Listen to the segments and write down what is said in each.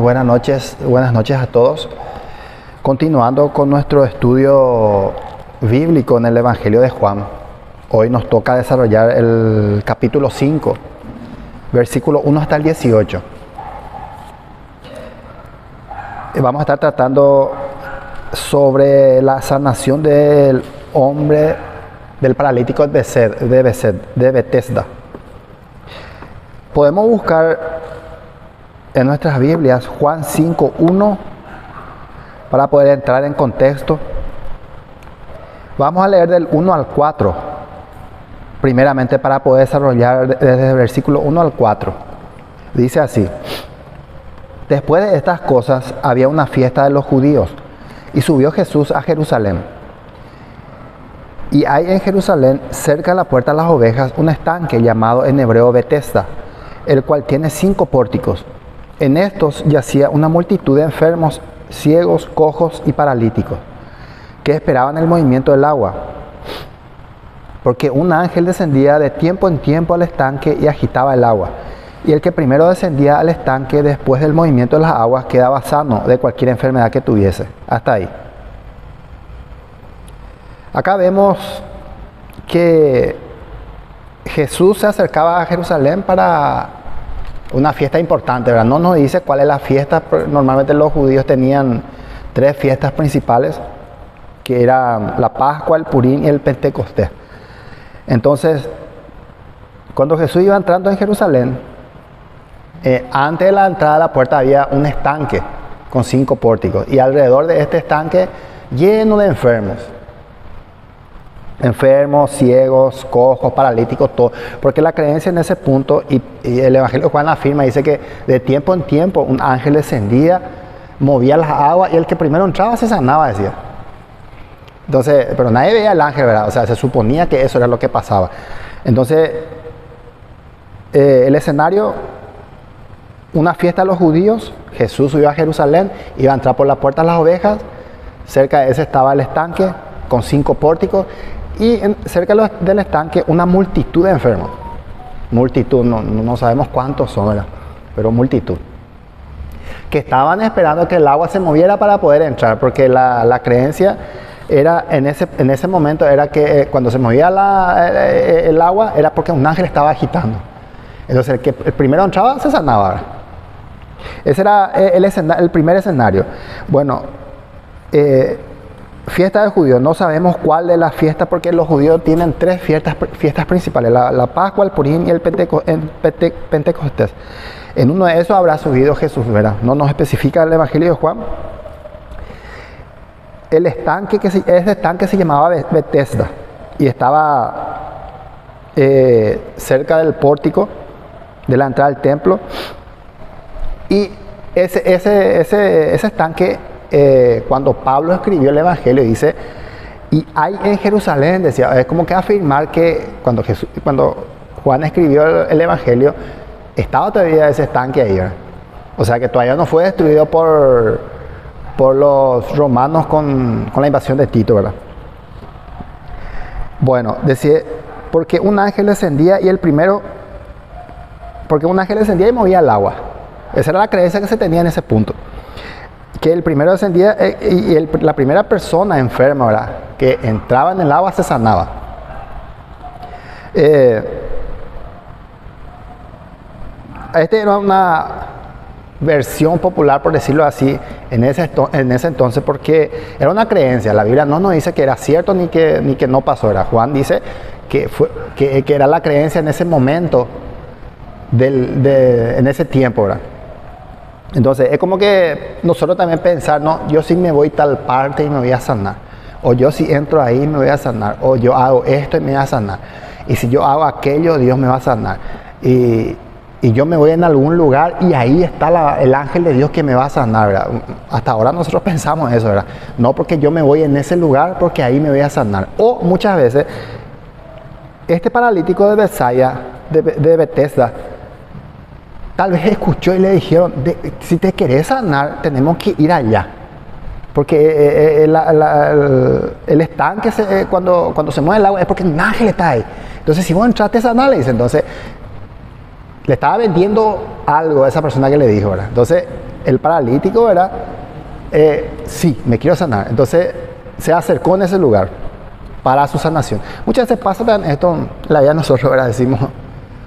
buenas noches a todos. Continuando con nuestro estudio bíblico en el Evangelio de Juan, hoy nos toca desarrollar el capítulo 5, versículo 1 hasta el 18. Vamos a estar tratando sobre la sanación del hombre, del paralítico de Betesda. Podemos buscar en nuestras Biblias Juan 5:1 para poder entrar en contexto. Vamos a leer del 1 al 4, primeramente para poder desarrollar desde el versículo 1 al 4. Dice así: Después de estas cosas había una fiesta de los judíos, y subió Jesús a Jerusalén. Y hay en Jerusalén, cerca de la puerta de las ovejas, un estanque llamado en hebreo Betesda, el cual tiene 5 pórticos. En estos yacía una multitud de enfermos, ciegos, cojos y paralíticos, que esperaban el movimiento del agua. Porque un ángel descendía de tiempo en tiempo al estanque y agitaba el agua. Y el que primero descendía al estanque después del movimiento de las aguas quedaba sano de cualquier enfermedad que tuviese. Hasta ahí. Acá vemos que Jesús se acercaba a Jerusalén para una fiesta importante, ¿verdad? No nos dice cuál es la fiesta. Normalmente los judíos tenían 3 fiestas principales, que eran la Pascua, el Purim y el Pentecostés. Entonces, cuando Jesús iba entrando en Jerusalén, antes de la entrada a la puerta había un estanque con 5 pórticos, y alrededor de este estanque lleno de enfermos, ciegos, cojos, paralíticos, todo. Porque la creencia en ese punto, y el Evangelio de Juan afirma, dice que de tiempo en tiempo un ángel descendía, movía las aguas, y el que primero entraba se sanaba, decía. Entonces, pero nadie veía al ángel, ¿verdad? O sea, se suponía que eso era lo que pasaba. Entonces, el escenario, una fiesta de los judíos, Jesús subió a Jerusalén, iba a entrar por la puerta de las ovejas, cerca de ese estaba el estanque con 5 pórticos, y cerca del estanque una multitud de enfermos. Multitud, no sabemos cuántos son, ¿verdad? Pero multitud. Que estaban esperando que el agua se moviera para poder entrar, porque la creencia era en ese momento era que cuando se movía el agua era porque un ángel estaba agitando. Entonces el primero entraba se sanaba. Ese era el primer escenario. Bueno, fiesta de judíos, no sabemos cuál de las fiestas, porque los judíos tienen 3 fiestas principales: la Pascua, el Purim y el Pentecostés. En uno de esos habrá subido Jesús, ¿verdad? No nos especifica el Evangelio de Juan. El estanque, ese estanque se llamaba Betesda, y estaba cerca del pórtico de la entrada al templo. Y ese estanque, cuando Pablo escribió el Evangelio, dice, y hay en Jerusalén, decía, es como que afirmar que cuando Juan escribió el Evangelio, estaba todavía ese estanque ahí, ¿verdad? O sea que todavía no fue destruido por los romanos con la invasión de Tito, ¿verdad? Bueno, decía, porque un ángel descendía y movía el agua. Esa era la creencia que se tenía en ese punto. Que el primero descendía y la primera persona enferma, ¿verdad?, que entraba en el agua se sanaba. Esta era una versión popular, por decirlo así, en ese entonces, porque era una creencia. La Biblia no nos dice que era cierto ni que no pasó. ¿Verdad? Juan dice que era la creencia en ese momento, en ese tiempo, ¿verdad? Entonces es como que nosotros también pensar, no, yo sí me voy tal parte y me voy a sanar, o yo si entro ahí me voy a sanar, o yo hago esto y me voy a sanar, y si yo hago aquello Dios me va a sanar, y yo me voy en algún lugar y ahí está el ángel de Dios que me va a sanar, ¿verdad? Hasta ahora nosotros pensamos eso, ¿verdad? No porque yo me voy en ese lugar porque ahí me voy a sanar. O muchas veces este paralítico de Betesda tal vez escuchó y le dijeron, si te querés sanar, tenemos que ir allá. Porque el estanque, cuando se mueve el agua, es porque un ángel está ahí. Entonces, si vos entraste a sanar, le dice, entonces, le estaba vendiendo algo a esa persona que le dijo, ¿verdad? Entonces, el paralítico, ¿verdad? Sí, me quiero sanar. Entonces se acercó en ese lugar para su sanación. Muchas veces pasa también esto en la vida de nosotros, ¿verdad? Decimos,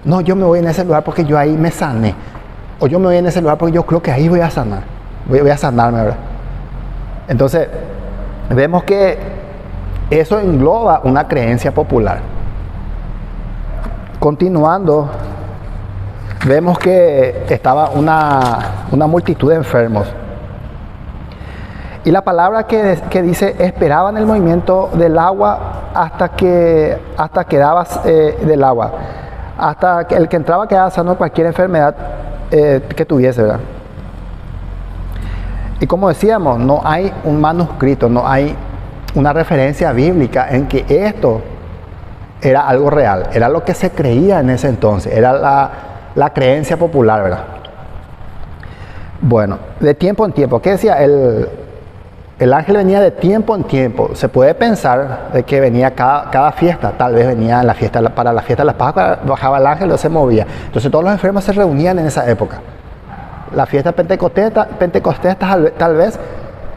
no, yo me voy en ese lugar porque yo ahí me sané. O yo me voy en ese lugar porque yo creo que ahí voy a sanar. Voy a sanarme, ¿verdad? Entonces, vemos que eso engloba una creencia popular. Continuando, vemos que estaba una multitud de enfermos. Y la palabra que dice, esperaban el movimiento del agua hasta que daba del agua. Hasta que el que entraba quedaba sano de cualquier enfermedad que tuviese, ¿verdad? Y como decíamos, no hay un manuscrito, no hay una referencia bíblica en que esto era algo real. Era lo que se creía en ese entonces, era la creencia popular, ¿verdad? Bueno, de tiempo en tiempo. ¿Qué decía? El ángel venía de tiempo en tiempo. Se puede pensar de que venía cada fiesta. Tal vez venía en la fiesta, para la fiesta de las Pascuas, bajaba el ángel y se movía. Entonces todos los enfermos se reunían en esa época. La fiesta pentecostés tal vez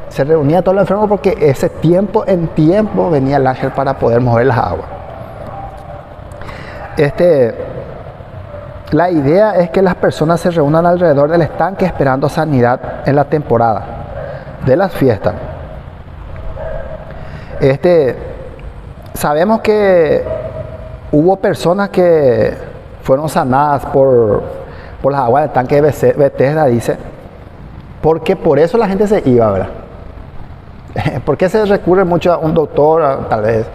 se reunía todos los enfermos porque ese tiempo en tiempo venía el ángel para poder mover las aguas. La idea es que las personas se reúnan alrededor del estanque esperando sanidad en la temporada de las fiestas. Sabemos que hubo personas que fueron sanadas por las aguas del tanque de Bethesda, dice, porque por eso la gente se iba, ¿verdad? ¿Por qué se recurre mucho a un doctor, tal vez,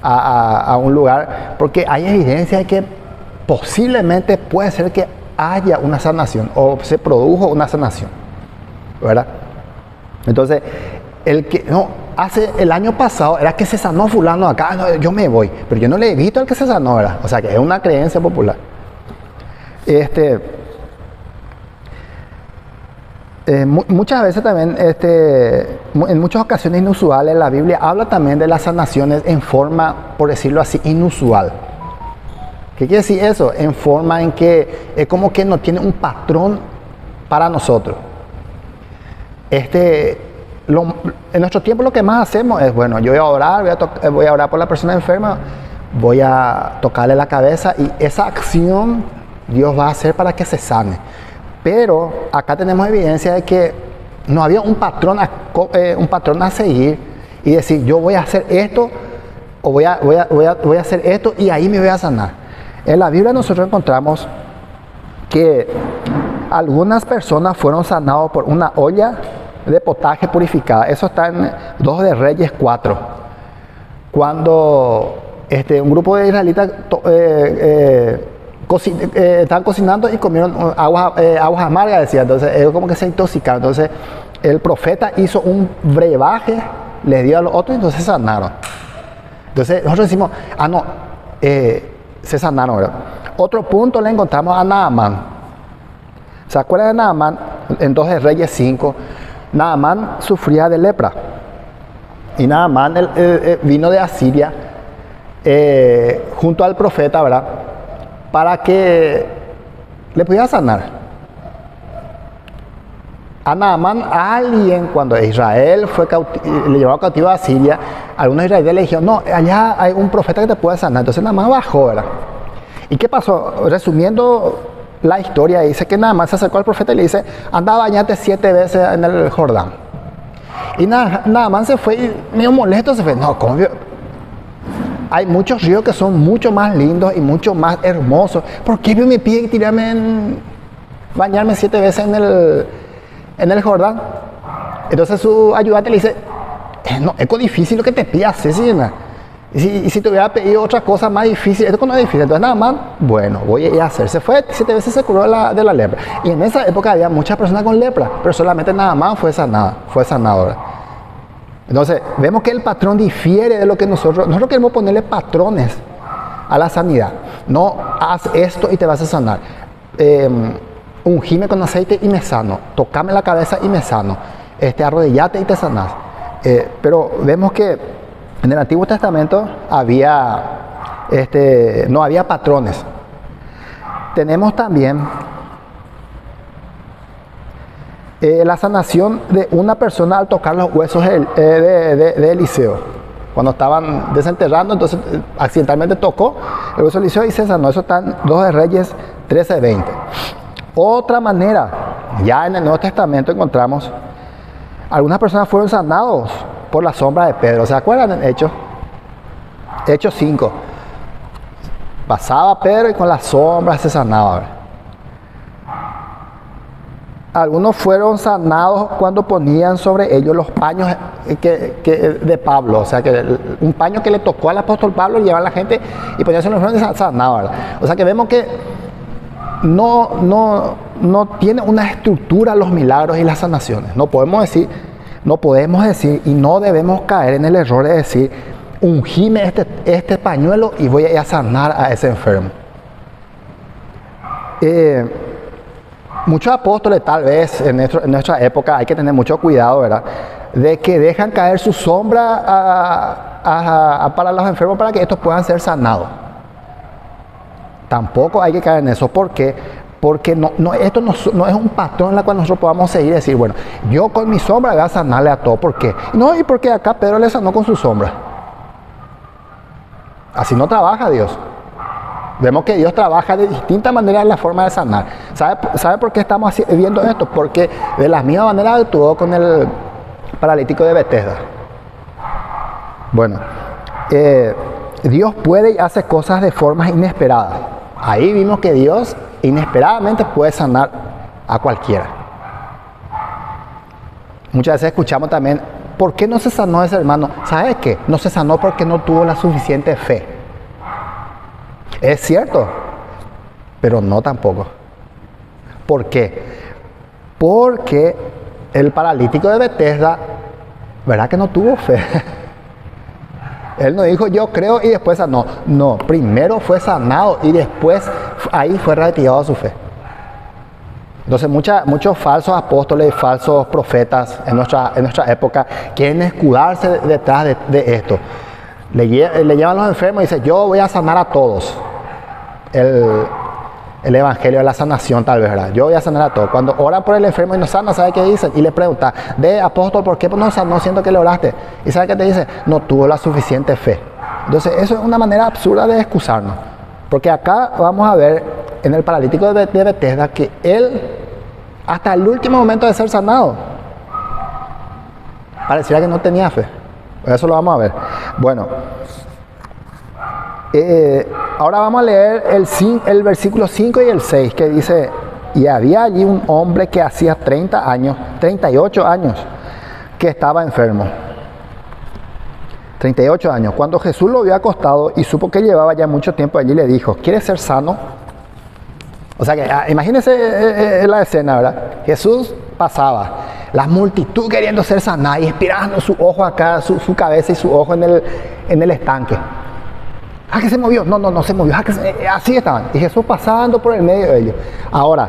a un lugar? Porque hay evidencia de que posiblemente puede ser que haya una sanación o se produjo una sanación, ¿verdad? Entonces, hace el año pasado era que se sanó fulano acá, no, yo me voy, pero yo no le he visto al que se sanó, ¿verdad? O sea que es una creencia popular. Muchas veces también, en muchas ocasiones inusuales, la Biblia habla también de las sanaciones en forma, por decirlo así, inusual. ¿Qué quiere decir eso? En forma en que es como que no tiene un patrón para nosotros. En nuestro tiempo lo que más hacemos es, bueno, yo voy a orar, voy a orar por la persona enferma, voy a tocarle la cabeza y esa acción Dios va a hacer para que se sane. Pero acá tenemos evidencia de que no había un patrón a seguir y decir, yo voy a hacer esto o voy a hacer esto y ahí me voy a sanar. En la Biblia nosotros encontramos que algunas personas fueron sanados por una olla de potaje purificada. Eso está en 2 de Reyes 4. Cuando un grupo de israelitas estaban cocinando y comieron aguas amargas, decía. Entonces ellos como que se intoxicaron. Entonces el profeta hizo un brebaje, le dio a los otros y entonces se sanaron. Entonces nosotros decimos, se sanaron, ¿verdad? Otro punto le encontramos a Naamán. ¿Se acuerdan de Naamán? En 2 de Reyes 5. Naamán sufría de lepra. Y Naamán vino de Asiria junto al profeta, ¿verdad? Para que le pudiera sanar. A Naamán, alguien, cuando Israel le llevó cautivo a Siria, algunos israelíes le dijeron, no, allá hay un profeta que te puede sanar. Entonces Naamán bajó, ¿verdad? ¿Y qué pasó? Resumiendo la historia, dice que Naamán se acercó al profeta y le dice, anda a bañarte 7 veces en el Jordán. Y Naamán se fue y medio molesto se fue. No, ¿cómo? Hay muchos ríos que son mucho más lindos y mucho más hermosos. ¿Por qué me pide bañarme 7 veces en el Jordán? Entonces su ayudante le dice, no, es difícil lo que te pidas, ¿sí? Y si te hubiera pedido otra cosa más difícil, esto no es difícil. Entonces nada más, bueno, voy a ir a hacer. Se fue, 7 veces se curó de la lepra. Y en esa época había muchas personas con lepra, pero solamente nada más fue sanadora. Entonces, vemos que el patrón difiere de lo que nosotros queremos ponerle patrones a la sanidad. No, haz esto y te vas a sanar. Ungime con aceite y me sano. Tocame la cabeza y me sano. Arrodillate y te sanas. Pero vemos que en el Antiguo Testamento no había patrones. Tenemos también La sanación de una persona al tocar los huesos de Eliseo. Cuando estaban desenterrando, entonces accidentalmente tocó el hueso de Eliseo y se sanó. Eso está en 2 de Reyes 13:20. Otra manera, ya en el Nuevo Testamento encontramos, algunas personas fueron sanados por la sombra de Pedro. ¿Se acuerdan en Hechos? Hechos 5. Pasaba Pedro y con la sombra se sanaba. Algunos fueron sanados cuando ponían sobre ellos los paños de Pablo. O sea, que un paño que le tocó al apóstol Pablo, llevaban a la gente y ponían sobre los paños y sanaba, ¿verdad? O sea, que vemos que no tiene una estructura los milagros y las sanaciones. No podemos decir y no debemos caer en el error de decir, ungime este pañuelo y voy a sanar a ese enfermo. Muchos apóstoles, tal vez en nuestra época, hay que tener mucho cuidado, ¿verdad?, de que dejan caer su sombra para los enfermos para que estos puedan ser sanados. Tampoco hay que caer en eso. ¿Por qué? Porque esto no es un patrón en el cual nosotros podamos seguir y decir, bueno, yo con mi sombra voy a sanarle a todo. ¿Por qué? No, y porque acá Pedro le sanó con su sombra. Así no trabaja Dios. Vemos que Dios trabaja de distintas maneras en la forma de sanar. ¿Sabe por qué estamos viendo esto? Porque de la misma manera actuó con el paralítico de Betesda. Bueno, Dios puede y hace cosas de formas inesperadas. Ahí vimos que Dios inesperadamente puede sanar a cualquiera. Muchas veces escuchamos también, ¿por qué no se sanó ese hermano? ¿Sabes qué? No se sanó porque no tuvo la suficiente fe. Es cierto, pero no tampoco. ¿Por qué? Porque el paralítico de Betesda, ¿verdad que no tuvo fe? Él no dijo yo creo y después sanó. No, primero fue sanado y después ahí fue retirado su fe. Entonces muchos falsos apóstoles, falsos profetas en nuestra época quieren escudarse detrás de esto. Le llevan a los enfermos y dicen, yo voy a sanar a todos. El evangelio de la sanación, tal vez, ¿verdad? Yo voy a sanar a todos. Cuando oran por el enfermo y no sana, ¿sabe qué dicen? Y le preguntan, apóstol, ¿por qué no sanó siendo que le oraste? ¿Y sabe qué te dice? No tuvo la suficiente fe. Entonces, eso es una manera absurda de excusarnos. Porque acá vamos a ver en el paralítico de Betesda que él, hasta el último momento de ser sanado, pareciera que no tenía fe. Eso lo vamos a ver. Bueno, ahora vamos a leer el versículo 5 y el 6 que dice, y había allí un hombre que hacía 38 años que estaba enfermo. 38 años. Cuando Jesús lo vio acostado y supo que llevaba ya mucho tiempo allí, le dijo, ¿quieres ser sano? O sea que imagínense la escena, ¿verdad? Jesús pasaba, la multitud queriendo ser sanada y esperando su ojo acá, su cabeza y su ojo en el estanque. ¿Ah, que se movió? No se movió. Así estaban. Y Jesús pasando por el medio de ellos. Ahora,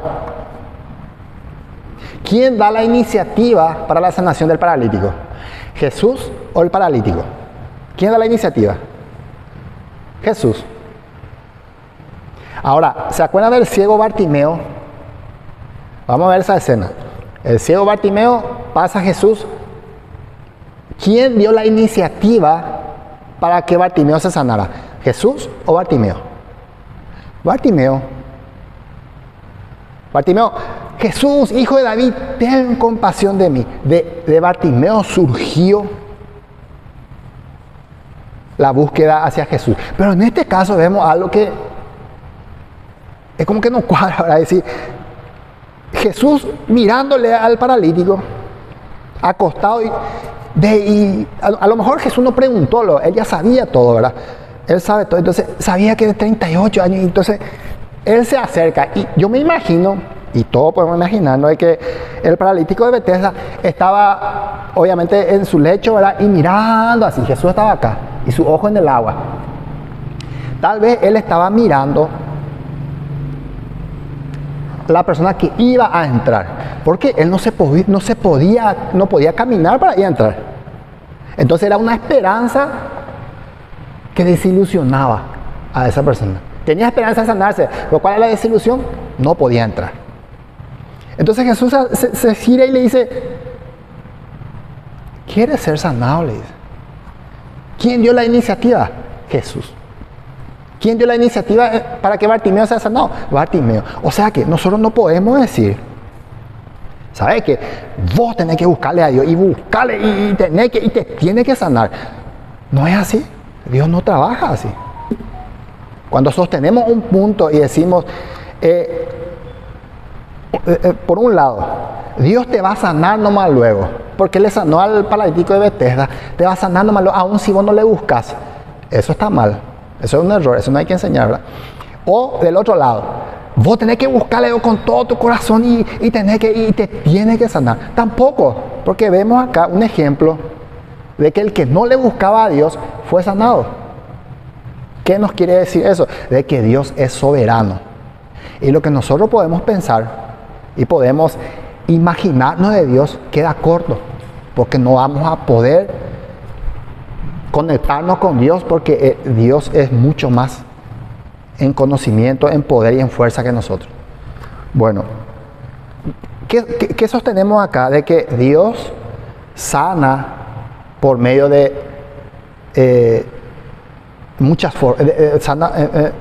¿quién da la iniciativa para la sanación del paralítico? ¿Jesús o el paralítico? ¿Quién da la iniciativa? Jesús. Ahora, ¿se acuerdan del ciego Bartimeo? Vamos a ver esa escena. El ciego Bartimeo pasa a Jesús. ¿Quién dio la iniciativa para que Bartimeo se sanara? ¿Jesús o Bartimeo? Bartimeo. Jesús, hijo de David, ten compasión de mí. De Bartimeo surgió la búsqueda hacia Jesús. Pero en este caso vemos algo que es como que no cuadra, ¿verdad? Es decir, Jesús mirándole al paralítico, acostado, y a lo mejor Jesús no preguntó, él ya sabía todo, ¿verdad? Él sabe todo, entonces sabía que de 38 años, y entonces él se acerca, y yo me imagino, y todos podemos imaginarnos, de que el paralítico de Betesda estaba obviamente en su lecho, ¿verdad? Y mirando así, Jesús estaba acá, y su ojo en el agua. Tal vez él estaba mirando la persona que iba a entrar, porque él no podía caminar para ir a entrar. Entonces era una esperanza que desilusionaba a esa persona. Tenía esperanza de sanarse, lo cual era la desilusión, no podía entrar. Entonces Jesús se gira y le dice, ¿quieres ser sanado? Le dice. ¿Quién dio la iniciativa? Jesús. ¿Quién dio la iniciativa para que Bartimeo sea sanado? Bartimeo. O sea que nosotros no podemos decir, ¿sabes qué? Vos tenés que buscarle a Dios y buscarle y te tiene que sanar. No es así. Dios no trabaja así. Cuando sostenemos un punto y decimos, por un lado, Dios te va a sanar nomás luego, porque le sanó al paralítico de Betesda, te va a sanar nomás luego, aun si vos no le buscas. Eso está mal, eso es un error, eso no hay que enseñar, ¿verdad? O del otro lado, vos tenés que buscarle con todo tu corazón y te tiene que sanar. Tampoco, porque vemos acá un ejemplo de que el que no le buscaba a Dios fue sanado. ¿Qué nos quiere decir eso? De que Dios es soberano. Y lo que nosotros podemos pensar y podemos imaginarnos de Dios queda corto, porque no vamos a poder conectarnos con Dios, porque Dios es mucho más en conocimiento, en poder y en fuerza que nosotros. Bueno, ¿qué sostenemos acá? De que Dios sana por medio de muchas formas,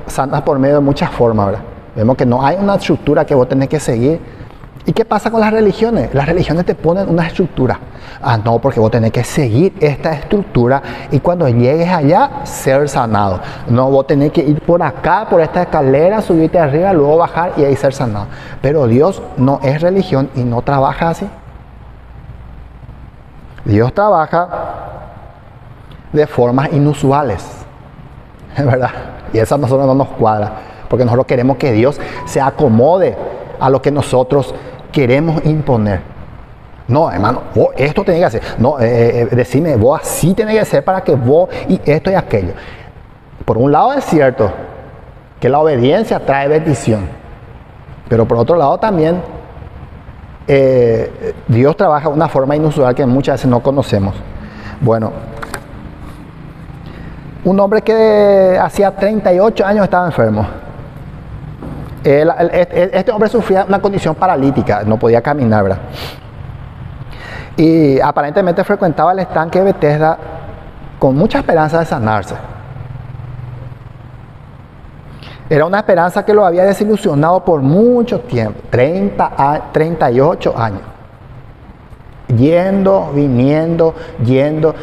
sana por medio de muchas formas, ¿verdad? Vemos que no hay una estructura que vos tenés que seguir. ¿Y qué pasa con las religiones? Las religiones te ponen una estructura. Ah, no, porque vos tenés que seguir esta estructura y cuando llegues allá, ser sanado. No, vos tenés que ir por acá, por esta escalera, subirte arriba, luego bajar y ahí ser sanado. Pero Dios no es religión y no trabaja así. Dios trabaja de formas inusuales, ¿verdad? Y eso a nosotros no nos cuadra, porque nosotros queremos que Dios se acomode a lo que nosotros queremos imponer. No, hermano, vos esto tenés que hacer. No, decime, vos así tenés que hacer para que vos y esto y aquello. Por un lado es cierto que la obediencia trae bendición, pero por otro lado también Dios trabaja de una forma inusual que muchas veces no conocemos. Bueno, un hombre que hacía 38 años estaba enfermo. Este hombre sufría una condición paralítica, no podía caminar, ¿verdad? Y aparentemente frecuentaba el estanque de Betesda con mucha esperanza de sanarse. Era una esperanza que lo había desilusionado por mucho tiempo, 38 años. Yendo, viniendo, yendo,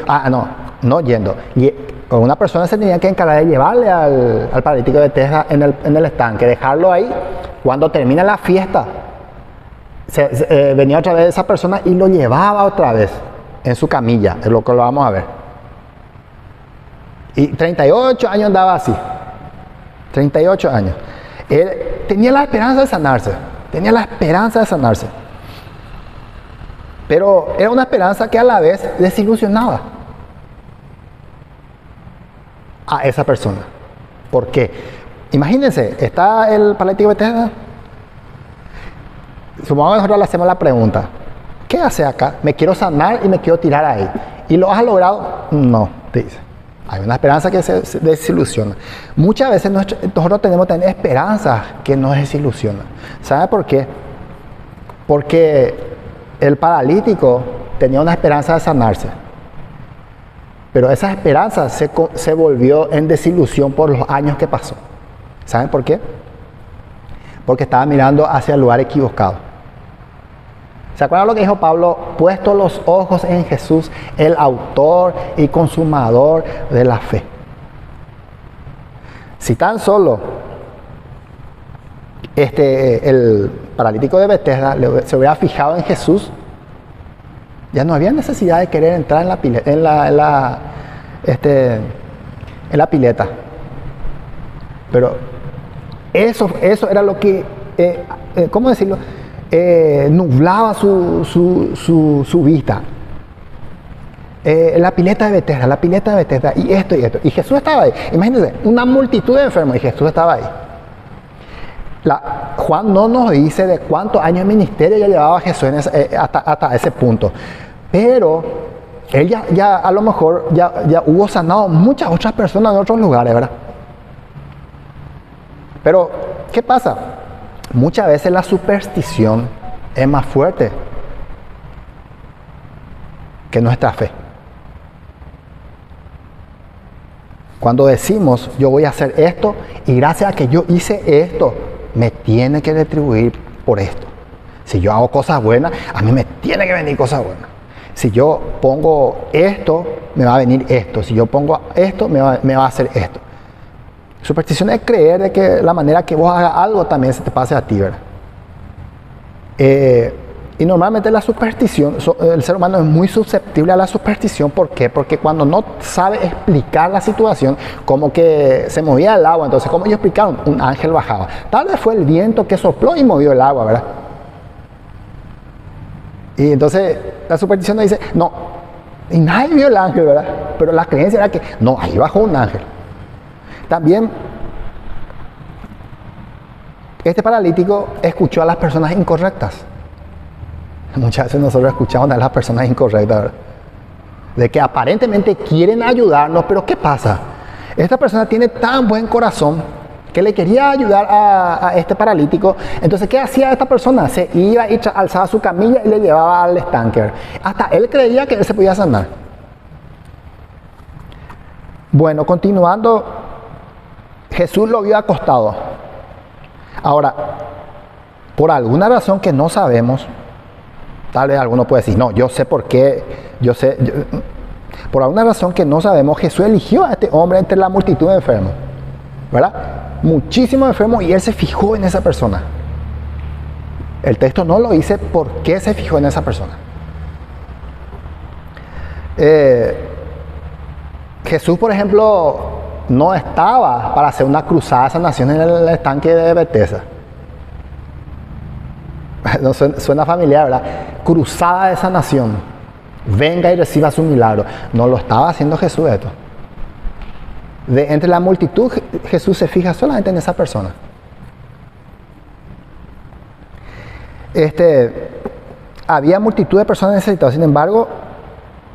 no yendo. Una persona se tenía que encargar de llevarle al paralítico de Betesda en el estanque, dejarlo ahí. Cuando termina la fiesta, venía otra vez esa persona y lo llevaba otra vez en su camilla, es lo que lo vamos a ver. Y 38 años andaba así, 38 años. Él tenía la esperanza de sanarse, pero era una esperanza que a la vez desilusionaba a esa persona. ¿Por qué? Imagínense, está el paralítico de Betesda. Supongamos que nosotros le hacemos la pregunta, ¿qué hace acá? Me quiero sanar y me quiero tirar ahí. ¿Y lo has logrado? No, te dice. Hay una esperanza que se desilusiona. Muchas veces nosotros tenemos también esperanzas que nos desilusionan. ¿Sabe por qué? Porque el paralítico tenía una esperanza de sanarse. Pero esa esperanza se volvió en desilusión por los años que pasó. ¿Saben por qué? Porque estaba mirando hacia el lugar equivocado. ¿Se acuerdan lo que dijo Pablo? Puesto los ojos en Jesús, el autor y consumador de la fe. Si tan solo el paralítico de Betesda se hubiera fijado en Jesús, ya no había necesidad de querer entrar en la pileta. Pero eso era lo que, ¿cómo decirlo? Nublaba su vista. La pileta de Betesda, y esto. Y Jesús estaba ahí. Imagínense, una multitud de enfermos y Jesús estaba ahí. Juan no nos dice de cuántos años de ministerio ya llevaba Jesús hasta ese punto. Pero él ya a lo mejor ya hubo sanado muchas otras personas en otros lugares, ¿verdad? Pero, ¿qué pasa? Muchas veces la superstición es más fuerte que nuestra fe. Cuando decimos, yo voy a hacer esto y gracias a que yo hice esto, me tiene que retribuir por esto. Si yo hago cosas buenas, a mí me tiene que venir cosas buenas. Si yo pongo esto, me va a venir esto. Si yo pongo esto, me va a hacer esto. Superstición es creer de que la manera que vos hagas algo también se te pase a ti, ¿verdad? Y normalmente la superstición, el ser humano es muy susceptible a la superstición. ¿Por qué? Porque cuando no sabe explicar la situación, como que se movía el agua, entonces, ¿cómo ellos explicaron? Un ángel bajaba. Tal vez fue el viento que sopló y movió el agua, ¿verdad? Y entonces la superstición nos dice, no, y nadie vio el ángel, ¿verdad? Pero la creencia era que, no, ahí bajó un ángel. También, este paralítico escuchó a las personas incorrectas. Muchas veces nosotros escuchamos a las personas incorrectas, ¿verdad? De que aparentemente quieren ayudarnos, pero ¿qué pasa? Esta persona tiene tan buen corazón que le quería ayudar a este paralítico. Entonces, ¿qué hacía esta persona? Se iba y alzaba su camilla y le llevaba al estanque. Hasta él creía que él se podía sanar. Bueno, continuando, Jesús lo vio acostado. Ahora, por alguna razón que no sabemos, tal vez alguno puede decir, no, yo sé por qué, por alguna razón que no sabemos, Jesús eligió a este hombre entre la multitud de enfermos, ¿verdad? Muchísimos enfermos y él se fijó en esa persona. El texto no lo dice por qué se fijó en esa persona. Jesús, por ejemplo, no estaba para hacer una cruzada de sanación en el estanque de Betesda. No, suena familiar, ¿verdad? Cruzada de sanación. Venga y reciba su milagro. No lo estaba haciendo Jesús esto. Entre la multitud, Jesús se fija solamente en esa persona. Había multitud de personas necesitadas, sin embargo,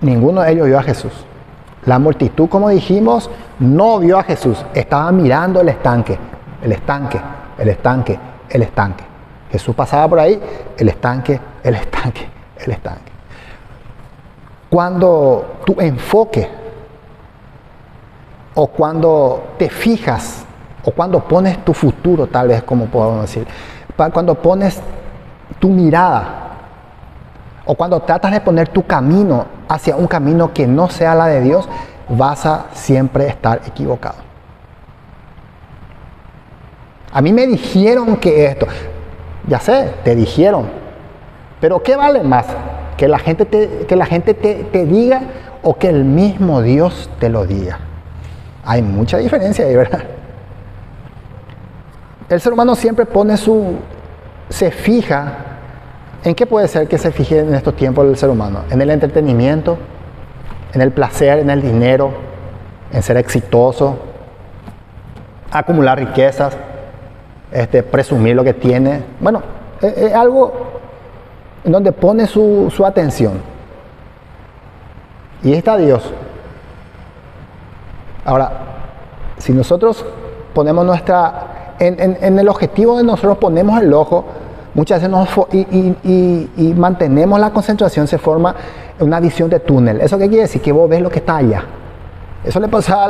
ninguno de ellos vio a Jesús. La multitud, como dijimos, no vio a Jesús. Estaba mirando el estanque, el estanque, el estanque, el estanque. Jesús pasaba por ahí, el estanque, el estanque, el estanque. Cuando tu enfoque, o cuando te fijas, o cuando pones tu futuro, tal vez como podemos decir, cuando pones tu mirada, o cuando tratas de poner tu camino hacia un camino que no sea la de Dios, vas a siempre estar equivocado. A mí me dijeron que esto, ya sé, te dijeron, pero ¿qué vale más? ¿Que la gente te diga o que el mismo Dios te lo diga? Hay mucha diferencia ahí, ¿verdad? El ser humano siempre se fija. ¿En qué puede ser que se fije en estos tiempos el ser humano? En el entretenimiento, en el placer, en el dinero, en ser exitoso, acumular riquezas, presumir lo que tiene. Bueno, es algo en donde pone su atención. Y está Dios. Ahora, si nosotros ponemos en el objetivo de nosotros ponemos el ojo, muchas veces y mantenemos la concentración, se forma una visión de túnel. ¿Eso qué quiere decir? Que vos ves lo que está allá. Eso le pasó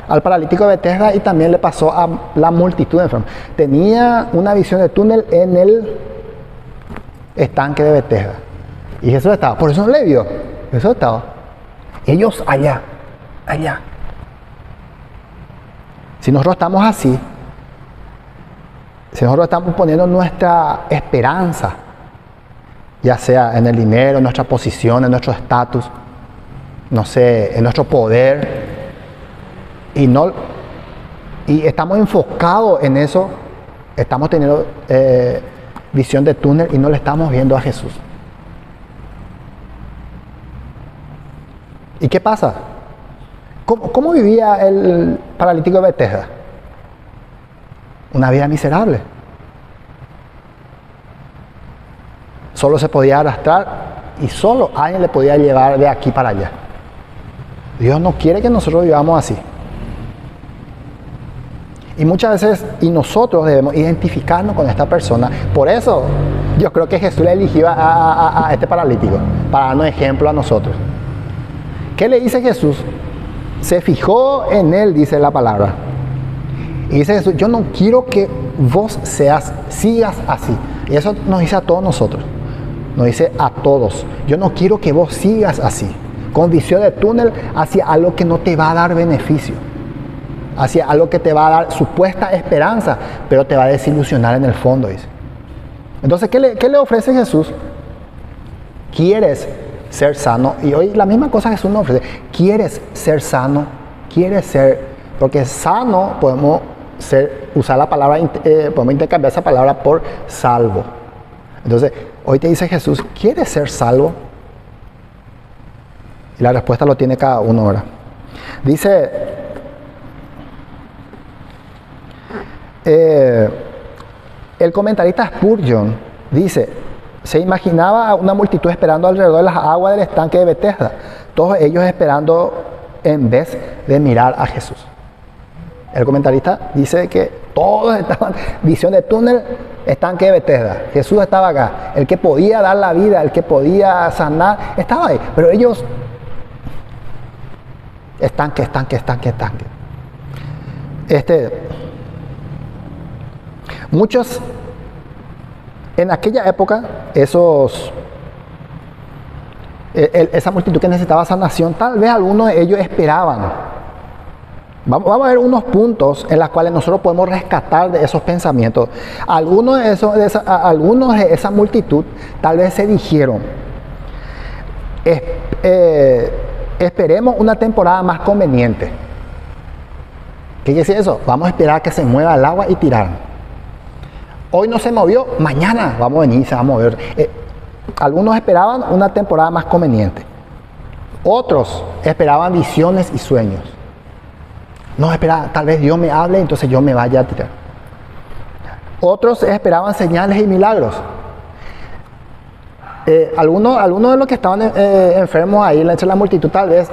al paralítico de Betesda y también le pasó a la multitud de enfermos. Tenía una visión de túnel en el estanque de Betesda. Y Jesús estaba. Por eso no le vio. Jesús estaba. Ellos allá. Si nosotros estamos así, si nosotros estamos poniendo nuestra esperanza, ya sea en el dinero, en nuestra posición, en nuestro estatus, no sé, en nuestro poder, y estamos enfocados en eso, estamos teniendo visión de túnel y no le estamos viendo a Jesús. ¿Y qué pasa? ¿Cómo vivía el paralítico de Betesda? Una vida miserable. Solo se podía arrastrar y solo alguien le podía llevar de aquí para allá. Dios no quiere que nosotros vivamos así. Y muchas veces, y nosotros debemos identificarnos con esta persona. Por eso yo creo que Jesús le eligió a este paralítico, para darnos ejemplo a nosotros. ¿Qué le dice Jesús? Se fijó en él, dice la palabra. Y dice Jesús, yo no quiero que vos sigas así. Y eso nos dice a todos nosotros. Nos dice a todos, yo no quiero que vos sigas así, con visión de túnel hacia algo que no te va a dar beneficio, hacia algo que te va a dar supuesta esperanza, pero te va a desilusionar en el fondo, dice. Entonces, ¿qué le ofrece Jesús? ¿Quieres ser sano? Y hoy la misma cosa Jesús nos ofrece. ¿Quieres ser sano? ¿Quieres ser? Porque sano podemos usar la palabra, podemos intercambiar esa palabra por salvo. Entonces, hoy te dice Jesús, ¿quieres ser salvo? Y la respuesta lo tiene cada uno, ¿verdad? Dice, el comentarista Spurgeon dice, se imaginaba a una multitud esperando alrededor de las aguas del estanque de Betesda, todos ellos esperando en vez de mirar a Jesús. El comentarista dice que todos estaban, visión de túnel, estanque de Betesda. Jesús estaba acá. El que podía dar la vida, el que podía sanar, estaba ahí. Pero ellos, estanque. Muchos, en aquella época, esa multitud que necesitaba sanación, tal vez algunos de ellos esperaban. Vamos a ver unos puntos en los cuales nosotros podemos rescatar de esos pensamientos. Algunos de esa multitud tal vez se dijeron, esperemos una temporada más conveniente. ¿Qué quiere decir eso? Vamos a esperar que se mueva el agua y tirar. Hoy no se movió, mañana vamos a venir y se va a mover. Algunos esperaban una temporada más conveniente. Otros esperaban visiones y sueños. No, espera, tal vez Dios me hable, entonces yo me vaya a tirar. Otros esperaban señales y milagros. Algunos de los que estaban enfermos ahí entre la multitud tal vez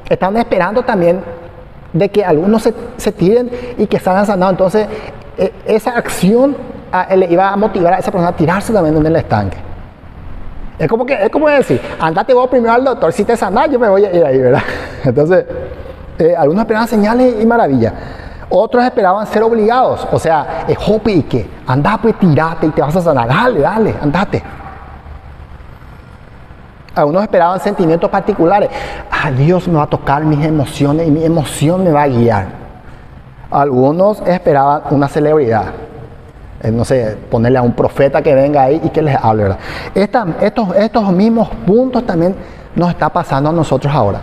estaban esperando también de que algunos se tiren y que salgan sanados. Entonces esa acción le iba a motivar a esa persona a tirarse también en el estanque. Es como decir, andate vos primero al doctor, si te sanas yo me voy a ir ahí, ¿verdad? Entonces algunos esperaban señales y maravillas. Otros esperaban ser obligados. O sea, jope y que andá pues tirate y te vas a sanar. Dale, andate. Algunos esperaban sentimientos particulares. Dios me va a tocar mis emociones y mi emoción me va a guiar. Algunos esperaban una celebridad. No sé, ponerle a un profeta que venga ahí y que les hable, ¿verdad? Estos mismos puntos también nos está pasando a nosotros ahora.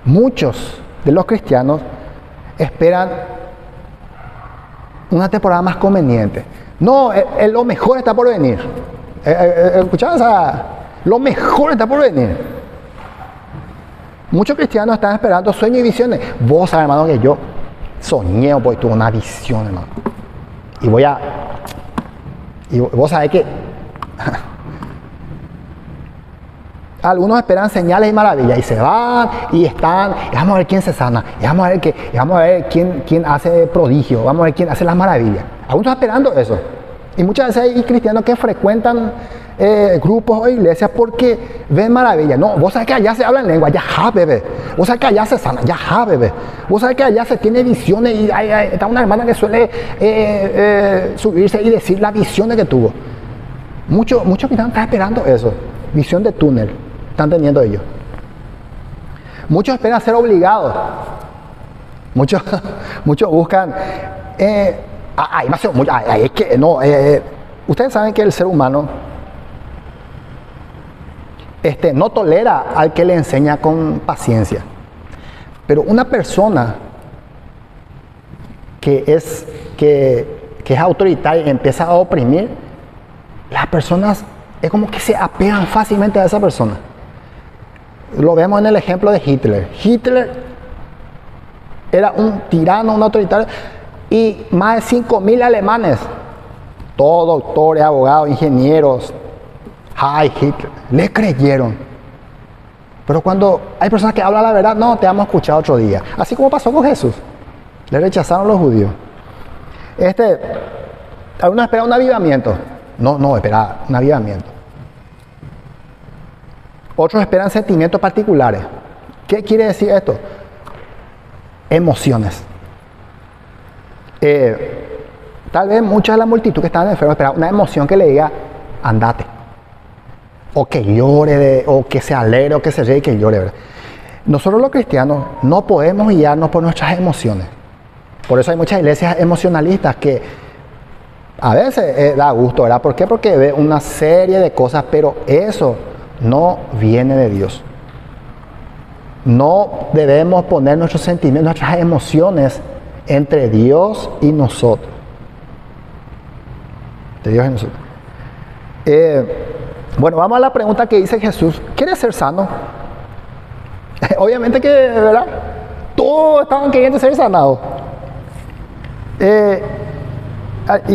Muchos de los cristianos esperan una temporada más conveniente. No, lo mejor está por venir. ¿Escuchabas? Lo mejor está por venir. Muchos cristianos están esperando sueños y visiones. Vos sabés, hermano, que yo soñé, pues tuve una visión, hermano. Y vos sabés que algunos esperan señales y maravillas y se van y están, y vamos a ver quién se sana, y vamos a ver quién hace prodigio, vamos a ver quién hace las maravillas. Algunos están esperando eso. Y muchas veces hay cristianos que frecuentan grupos o iglesias porque ven maravillas. No, vos sabés que allá se habla en lengua, ya bebé. Vos sabés que allá se sana, ya bebé. Vos sabés que allá se tiene visiones y está una hermana que suele subirse y decir las visiones que tuvo. Muchos cristianos están esperando eso, visión de túnel. Están teniendo ellos. Muchos esperan ser obligados. Muchos buscan. Es que no. Ustedes saben que el ser humano no tolera al que le enseña con paciencia. Pero una persona que es autoritaria y empieza a oprimir, las personas es como que se apegan fácilmente a esa persona. Lo vemos en el ejemplo de Hitler. Hitler era un tirano, un autoritario, y más de 5.000 alemanes, todos doctores, abogados, ingenieros, Hitler, le creyeron. Pero cuando hay personas que hablan la verdad, no, te vamos a escuchar otro día. Así como pasó con Jesús. Le rechazaron los judíos. Algunos esperan un avivamiento. No, espera, un avivamiento. Otros esperan sentimientos particulares. ¿Qué quiere decir esto? Emociones. Tal vez mucha de la multitud que estaban enfermos esperaban una emoción que le diga, andate. O que llore, o que se alegre, o que se ríe y que llore, ¿verdad? Nosotros los cristianos no podemos guiarnos por nuestras emociones. Por eso hay muchas iglesias emocionalistas que a veces da gusto, ¿verdad? ¿Por qué? Porque ve una serie de cosas, pero eso no viene de Dios. No debemos poner nuestros sentimientos, nuestras emociones entre Dios y nosotros. Entre Dios y nosotros. Bueno, vamos a la pregunta que dice Jesús. ¿Quieres ser sano? Obviamente que, ¿verdad? Todos estaban queriendo ser sanados.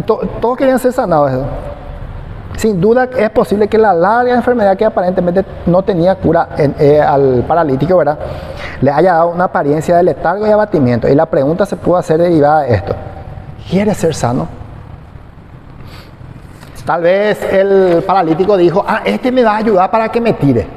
Todos querían ser sanados. Sin duda es posible que la larga enfermedad que aparentemente no tenía cura al paralítico, ¿verdad?, le haya dado una apariencia de letargo y abatimiento. Y la pregunta se pudo hacer derivada de esto. ¿Quieres ser sano? Tal vez el paralítico dijo, este me va a ayudar para que me tire.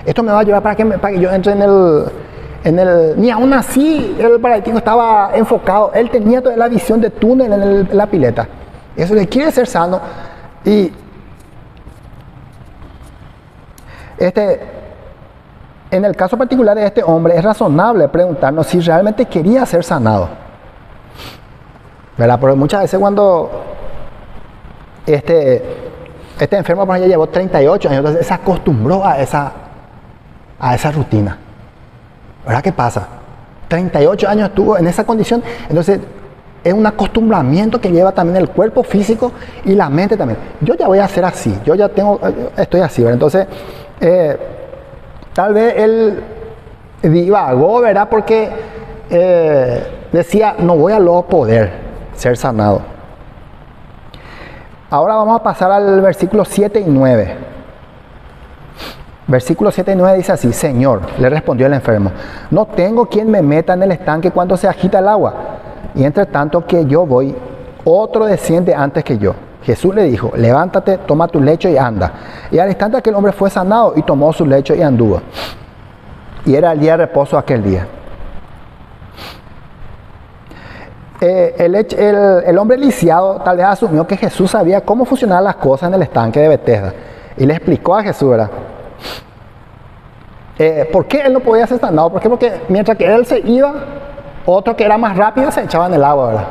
Esto me va a ayudar para que yo entre en el... Ni aún así el paralítico estaba enfocado. Él tenía toda la visión de túnel en la pileta. Eso le quiere ser sano. Y en el caso particular de este hombre, es razonable preguntarnos si realmente quería ser sanado, ¿verdad? Porque muchas veces cuando este enfermo por allá llevó 38 años, entonces se acostumbró a esa rutina. ¿Verdad? ¿Qué pasa? 38 años estuvo en esa condición, entonces es un acostumbramiento que lleva también el cuerpo físico y la mente también. Yo ya voy a ser así, estoy así, ¿verdad? Entonces, tal vez él divagó, ¿verdad? Porque decía, no voy a luego poder ser sanado. Ahora vamos a pasar al versículo 7 y 9. Versículo 7 y 9 dice así: Señor, le respondió el enfermo, no tengo quien me meta en el estanque cuando se agita el agua. Y entre tanto que yo voy, otro desciende antes que yo. Jesús le dijo, levántate, toma tu lecho y anda. Y al instante aquel hombre fue sanado y tomó su lecho y anduvo. Y era el día de reposo aquel día. El hombre lisiado tal vez asumió que Jesús sabía cómo funcionaban las cosas en el estanque de Betesda. Y le explicó a Jesús, ¿verdad? ¿Por qué él no podía ser sanado? ¿Por qué? Porque mientras que él se iba, otro que era más rápido se echaba en el agua, ¿verdad?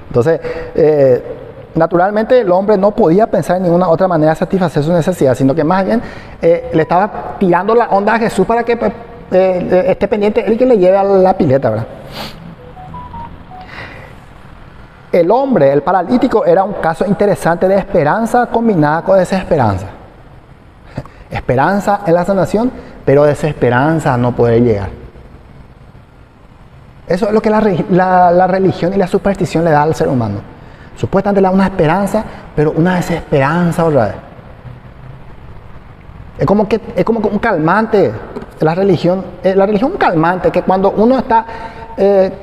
Entonces, naturalmente el hombre no podía pensar en ninguna otra manera de satisfacer su necesidad, sino que más bien le estaba tirando la onda a Jesús para que esté pendiente él que le lleve a la pileta, ¿verdad? El hombre, el paralítico, era un caso interesante de esperanza combinada con desesperanza. Esperanza en la sanación, pero desesperanza a no poder llegar. Eso es lo que la religión y la superstición le da al ser humano. Supuestamente le da una esperanza, pero una desesperanza otra vez. Es como un calmante. La religión es un calmante que cuando uno está